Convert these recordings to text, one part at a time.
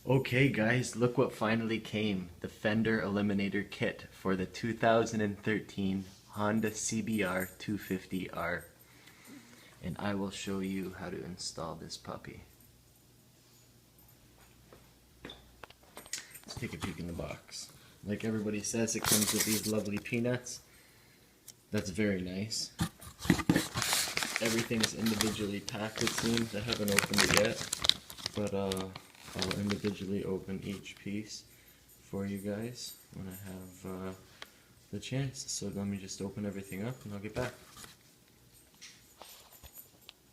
Okay guys, look what finally came. The fender eliminator kit for the 2013 Honda CBR 250R. And I will show you how to install this puppy. Let's take a peek in the box. Like everybody says, it comes with these lovely peanuts. That's very nice. Everything's individually packed, it seems. I haven't opened it yet, but I'll individually open each piece for you guys when I have the chance. So let me just open everything up and I'll get back.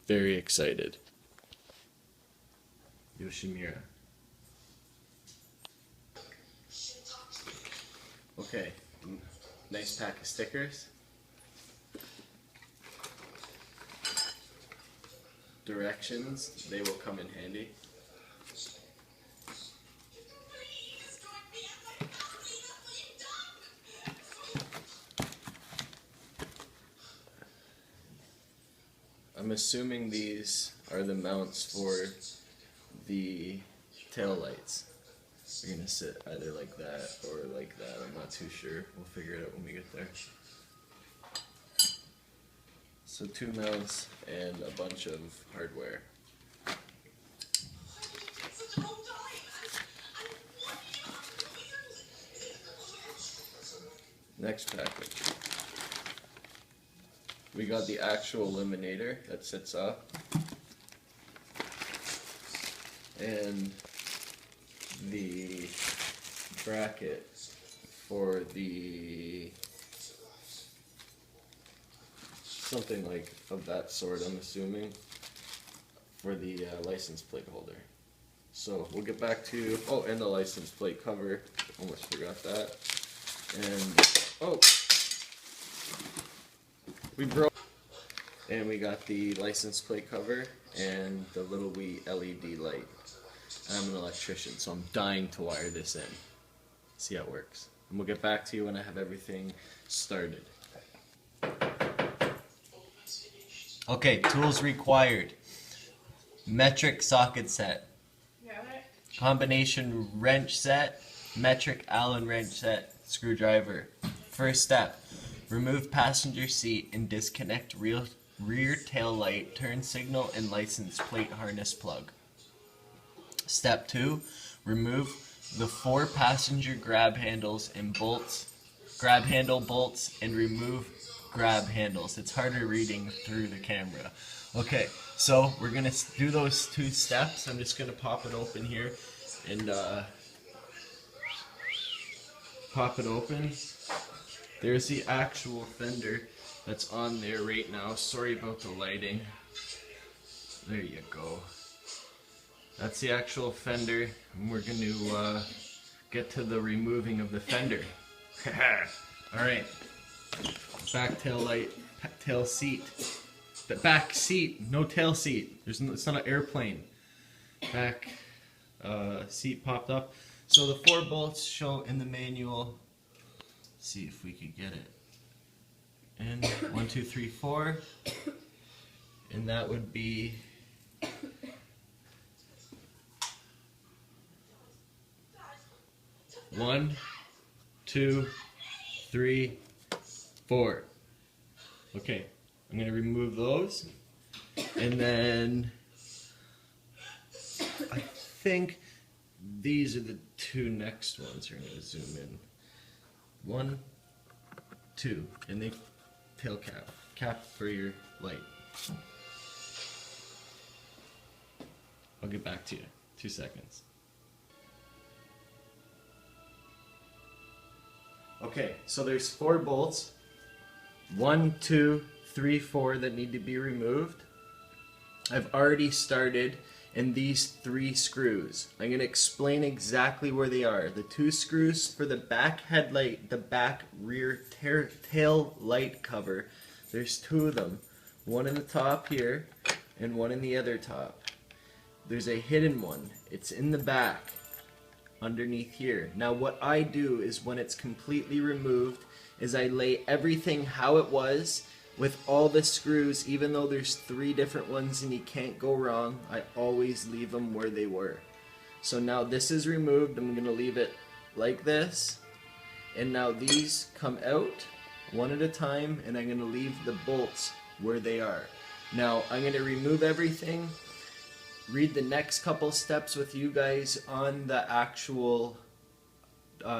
Very excited. Yoshimura. Okay, nice pack of stickers. Directions, they will come in handy. I'm assuming these are the mounts for the tail lights. They're gonna sit either like that or like that. I'm not too sure. We'll figure it out when we get there. So 2 mounts and a bunch of hardware. Next package. We got the actual eliminator that sits up. And the bracket for the something like of that sort, I'm assuming, for the license plate holder. So we'll get back to, oh, and the license plate cover, almost forgot that. And, oh, we broke, and we got the license plate cover and the little wee LED light. I'm an electrician, so I'm dying to wire this in. See how it works. And we'll get back to you when I have everything started. Okay, tools required. Metric socket set. Combination wrench set. Metric Allen wrench set. Screwdriver. First step. Remove passenger seat and disconnect rear tail light, turn signal, and license plate harness plug. Step 2. Remove the 4 passenger grab handles and bolts. Grab handle bolts and remove grab handles. It's harder reading through the camera. Okay, so we're gonna do those 2 steps. I'm just gonna pop it open here and pop it open. There's the actual fender that's on there right now. Sorry about the lighting. There you go. That's the actual fender, and we're going to get to the removing of the fender. Alright, back tail light, tail seat. The back seat, no tail seat. It's not an airplane. Back seat popped up. So the 4 bolts show in the manual. Let's see if we could get it. And 1, 2, 3, 4. And that would be 1, 2, 3, 4. Okay, I'm going to remove those. And then I think these are the 2 next ones. We're going to zoom in. 1, 2, and they tail cap for your light. I'll get back to you. 2 seconds. Okay, so there's 4 bolts. 1, 2, 3, 4 that need to be removed. I've already started in these 3 screws. I'm going to explain exactly where they are. The 2 screws for the back headlight, the back rear tail light cover. There's 2 of them. One in the top here and one in the other top. There's a hidden one. It's in the back underneath here. Now what I do is when it's completely removed is I lay everything how it was with all the screws, even though there's 3 different ones and you can't go wrong. I always leave them where they were. So now this is removed. I'm going to leave it like this. And now these come out one at a time, and I'm going to leave the bolts where they are. Now I'm going to remove everything, read the next couple steps with you guys on the actual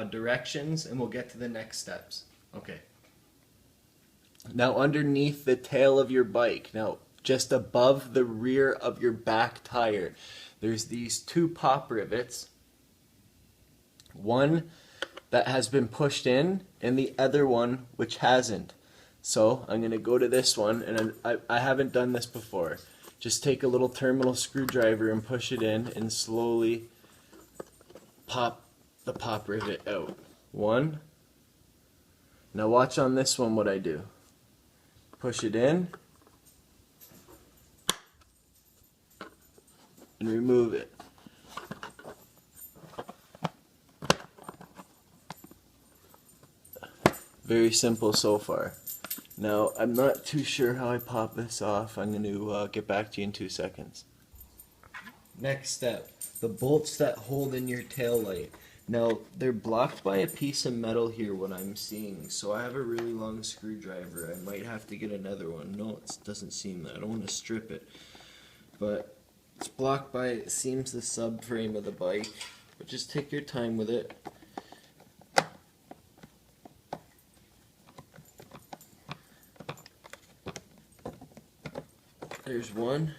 directions, and we'll get to the next steps. Okay. Now underneath the tail of your bike, now just above the rear of your back tire, there's these two pop rivets. One that has been pushed in and the other one which hasn't. So I'm going to go to this one, and I haven't done this before. Just take a little terminal screwdriver and push it in and slowly pop the pop rivet out. One. Now watch on this one what I do. Push it in and remove it. Very simple so far. Now I'm not too sure how I pop this off. I'm going to get back to you in 2 seconds. Next step, the bolts that hold in your tail light. Now they're blocked by a piece of metal here, what I'm seeing. So I have a really long screwdriver. I might have to get another one. No, it doesn't seem that. I don't want to strip it. But it's blocked by, it seems, the subframe of the bike. But just take your time with it. There's one.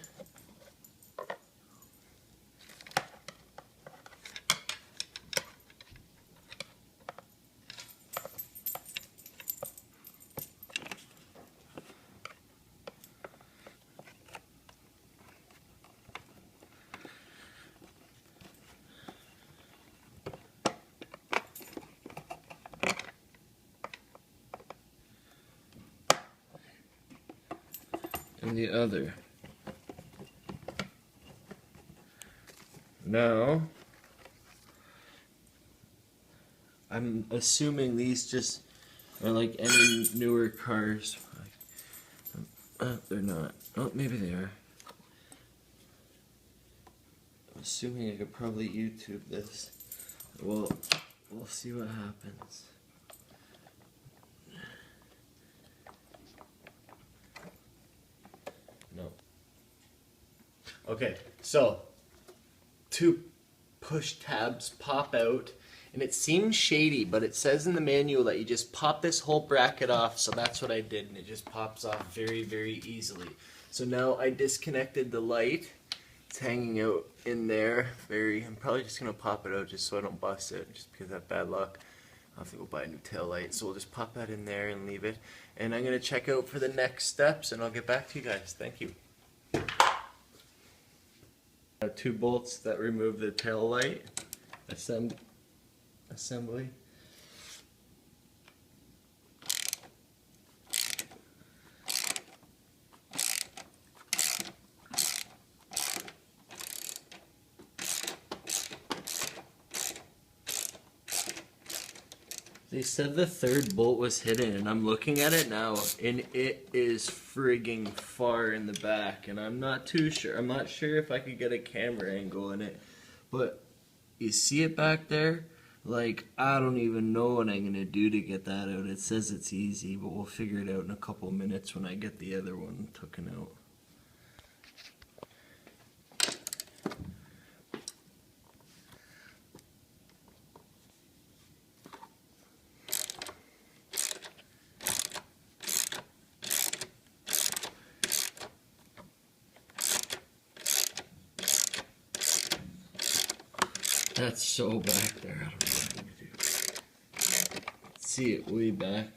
And the other. Now, I'm assuming these just are like any newer cars. They're not. Oh, maybe they are. I'm assuming I could probably YouTube this. Well, we'll see what happens. No. Okay, so two push tabs pop out, and it seems shady, but it says in the manual that you just pop this whole bracket off, so that's what I did, and it just pops off very, very easily. So now I disconnected the light. It's hanging out in there. I'm probably just going to pop it out just so I don't bust it, just because I have bad luck. I'll have to go buy a new tail light, so we'll just pop that in there and leave it. And I'm going to check out for the next steps, and I'll get back to you guys. Thank you. Two bolts that remove the tail light assembly. They said the third bolt was hidden, and I'm looking at it now, and it is frigging far in the back, and I'm not too sure. I'm not sure if I could get a camera angle in it, but you see it back there? Like, I don't even know what I'm going to do to get that out. It says it's easy, but we'll figure it out in a couple minutes when I get the other one taken out. That's so back there, I don't know what I'm going to do. See it way back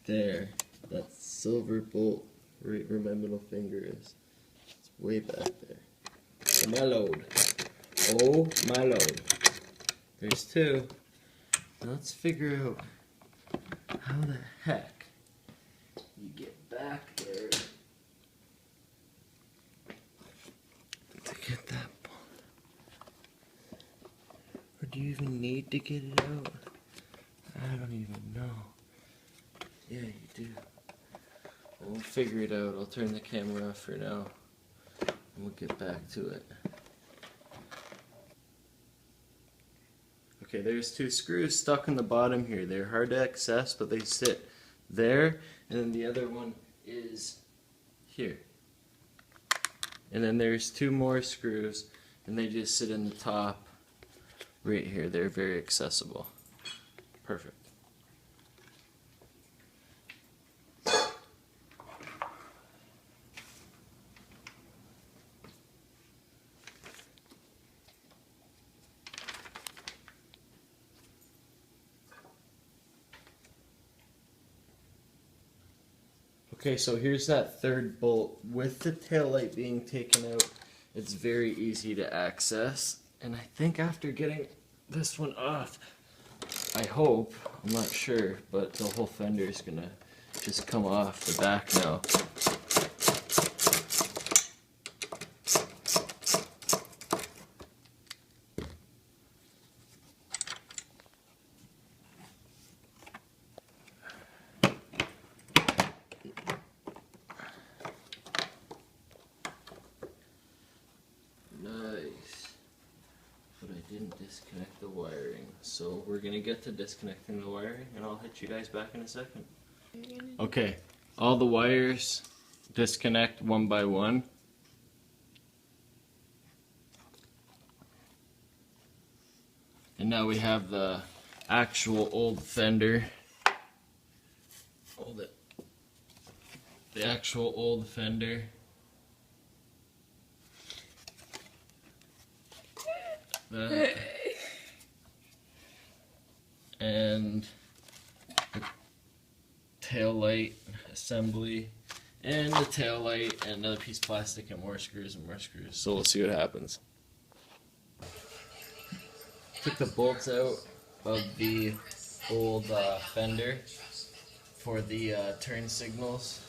there. That silver bolt right where my middle finger is. It's way back there. Oh my load. Oh my load. There's two. Now let's figure out how the heck you get back there to get that. Or do you even need to get it out? I don't even know. Yeah, you do. We'll figure it out. I'll turn the camera off for now, and we'll get back to it. Okay, there's two screws stuck in the bottom here. They're hard to access, but they sit there, and then the other one is here. And then there's two more screws, and they just sit in the top right here. They're very accessible. Perfect. Okay, so here's that third bolt. With the taillight being taken out, it's very easy to access. And I think after getting this one off, I hope, I'm not sure, but the whole fender is gonna just come off the back now. Nice. But I didn't disconnect the wiring. So we're gonna get to disconnecting the wiring and I'll hit you guys back in a second. Okay, all the wires disconnect one by one. And now we have the actual old fender. Hold it. The actual old fender. And the tail light assembly, and the tail light, and another piece of plastic, and more screws and more screws. So we'll see what happens. Took the bolts out of the old fender for the turn signals.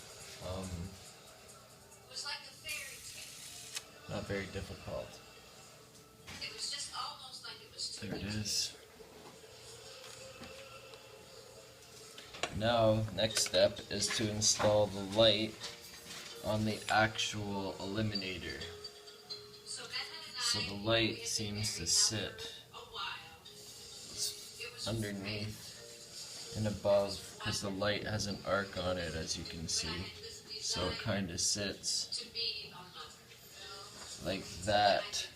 Not very difficult. There it is. Now, next step is to install the light on the actual eliminator. So the light seems to sit underneath and above because the light has an arc on it, as you can see. So it kind of sits like that,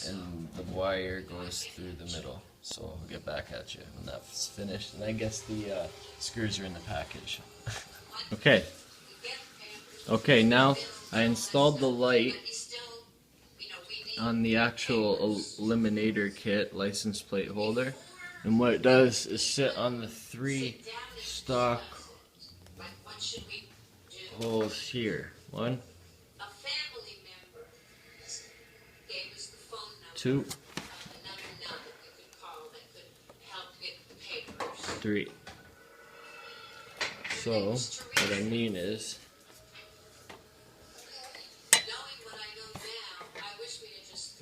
and the wire goes through the middle. So I'll get back at you when that's finished. And I guess the screws are in the package. Okay, now I installed the light on the actual eliminator kit license plate holder. And what it does is sit on the 3 stock holes here. 1, 2, 3. So, what I mean is,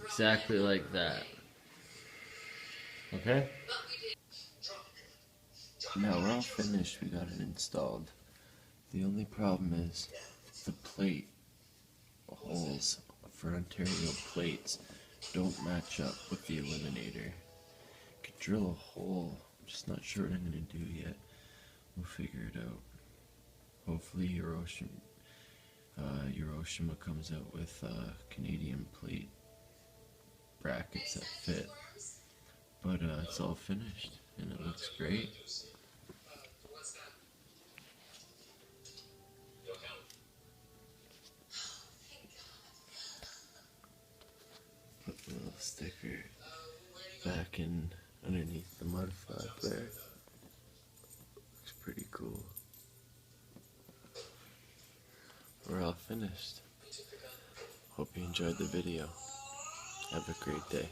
exactly like that. Okay? Now we're all finished, we got it installed. The only problem is the plate holes for Ontario plates don't match up with the eliminator. Could drill a hole, I'm just not sure what I'm going to do yet. We'll figure it out. Hopefully Yoshimura comes out with Canadian plate brackets that fit. But it's all finished and it looks great. Put the little sticker back in underneath the mud flap there. Looks pretty cool. We're all finished. Hope you enjoyed the video. Have a great day.